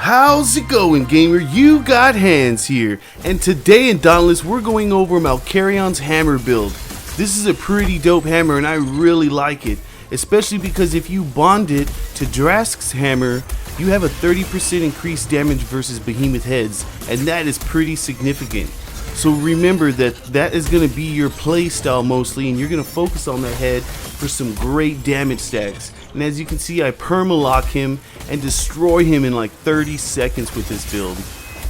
How's it going, gamer? You got hands here, and today in Dauntless we're going over Malkarion's Hammer build. This is a pretty dope hammer and I really like it, especially because if you bond it to Drask's Hammer, you have a 30% increased damage versus Behemoth heads, and that is pretty significant. So remember that is going to be your play style mostly, and you're going to focus on that head for some great damage stacks. And as you can see, I perma-lock him and destroy him in like 30 seconds with this build.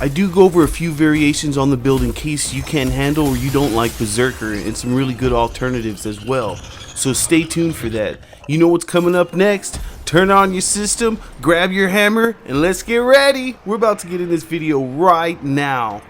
I do go over a few variations on the build in case you can't handle or you don't like Berserker, and some really good alternatives as well. So stay tuned for that. You know what's coming up next? Turn on your system, grab your hammer, and let's get ready. We're about to get in this video right now.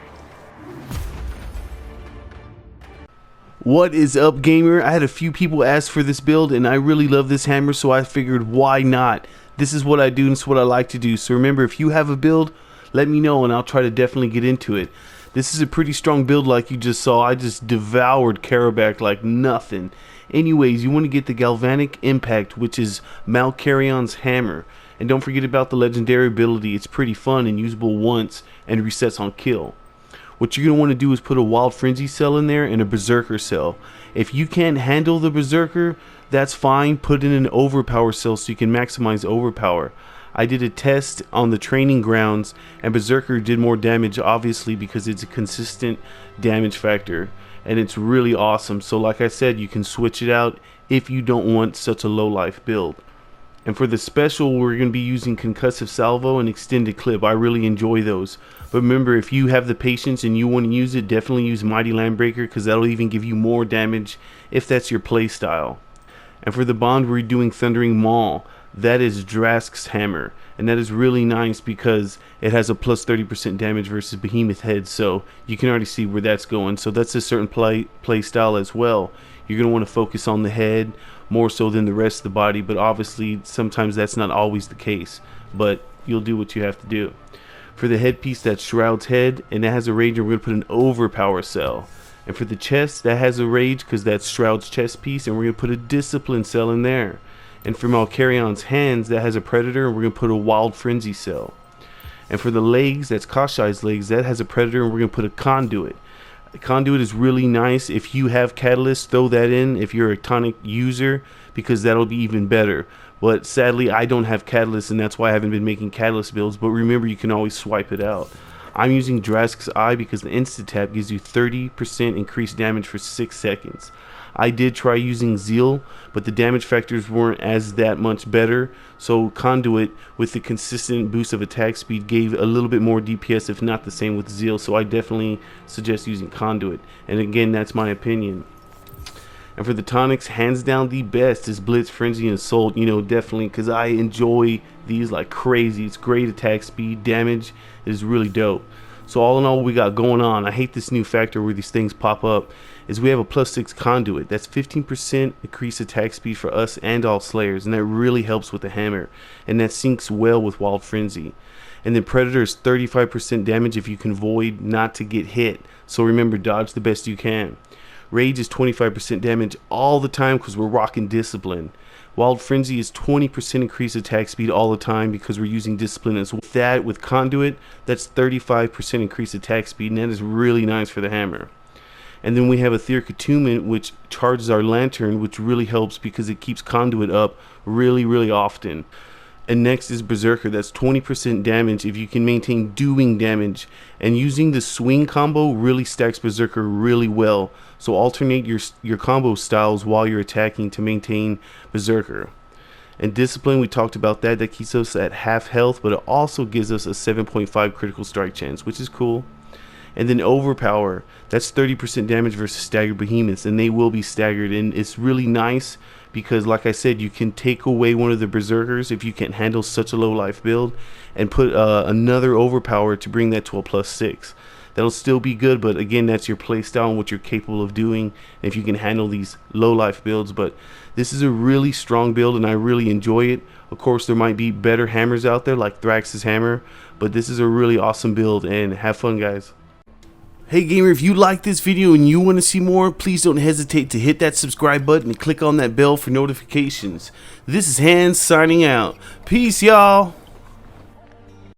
What is up, gamer? I had a few people ask for this build and I really love this hammer, so I figured why not. This is what I do and it's what I like to do. So remember, if you have a build, let me know and I'll try to definitely get into it. This is a pretty strong build like you just saw. I just devoured Karabakh like nothing. Anyways, you want to get the Galvanic Impact, which is Malkarion's Hammer. And don't forget about the legendary ability. It's pretty fun and usable once and resets on kill. What you're going to want to do is put a Wild Frenzy cell in there and a Berserker cell. If you can't handle the Berserker, that's fine. Put in an Overpower cell so you can maximize Overpower. I did a test on the training grounds and Berserker did more damage, obviously, because it's a consistent damage factor. And it's really awesome. So like I said, you can switch it out if you don't want such a low life build. And for the special, we're going to be using Concussive Salvo and Extended Clip. I really enjoy those. But remember, if you have the patience and you want to use it, definitely use Mighty Landbreaker, because that'll even give you more damage if that's your play style. And for the bond, we're doing Thundering Maul. That is Drask's Hammer. And that is really nice because it has a plus 30% damage versus Behemoth head. So you can already see where that's going. So that's a certain play style as well. You're going to want to focus on the head more so than the rest of the body, but obviously sometimes that's not always the case, but you'll do what you have to do. For the headpiece, that's Shroud's head, and that has a rage, and we're going to put an Overpower cell. And for the chest, that has a rage because that's Shroud's chest piece, and we're going to put a Discipline cell in there. And for Malkarion's hands, that has a Predator, and we're going to put a Wild Frenzy cell. And for the legs, that's Koshai's legs, that has a Predator, and we're going to put a Conduit. Conduit is really nice. If you have Catalyst, throw that in if you're a tonic user, because that'll be even better. But sadly, I don't have Catalyst, and that's why I haven't been making Catalyst builds. But remember, you can always swipe it out. I'm using Drask's Eye because the Instant Tap gives you 30% increased damage for 6 seconds. I did try using Zeal, but the damage factors weren't that much better. So Conduit, with the consistent boost of attack speed, gave a little bit more DPS, if not the same with Zeal. So I definitely suggest using Conduit. And again, that's my opinion. And for the tonics, hands down the best is Blitz, Frenzy, and Assault. You know, definitely, because I enjoy these like crazy. It's great attack speed, damage. It is really dope. So all in all, what we got going on, I hate this new factor where these things pop up, is we have a +6 Conduit. That's 15% increased attack speed for us and all Slayers, and that really helps with the hammer. And that syncs well with Wild Frenzy. And then Predator is 35% damage if you can avoid not to get hit. So remember, dodge the best you can. Rage is 25% damage all the time because we're rocking Discipline. Wild Frenzy is 20% increased attack speed all the time because we're using Discipline as well. That with Conduit, that's 35% increased attack speed, and that is really nice for the hammer. And then we have Etheric Attunement, which charges our Lantern, which really helps because it keeps Conduit up really often. And next is Berserker. That's 20% damage if you can maintain doing damage. And using the swing combo really stacks Berserker really well. So alternate your combo styles while you're attacking to maintain Berserker. And Discipline, we talked about that. That keeps us at half health, but it also gives us a 7.5 critical strike chance, which is cool. And then Overpower, that's 30% damage versus staggered behemoths, and they will be staggered. And it's really nice because, like I said, you can take away one of the Berserkers if you can't handle such a low life build, and put another Overpower to bring that to a +6. That'll still be good, but again, that's your playstyle and what you're capable of doing if you can handle these low life builds. But this is a really strong build and I really enjoy it. Of course, there might be better hammers out there like Drask's Hammer, but this is a really awesome build, and have fun, guys. Hey gamer, if you like this video and you want to see more, please don't hesitate to hit that subscribe button and click on that bell for notifications. This is Hans signing out. Peace, y'all.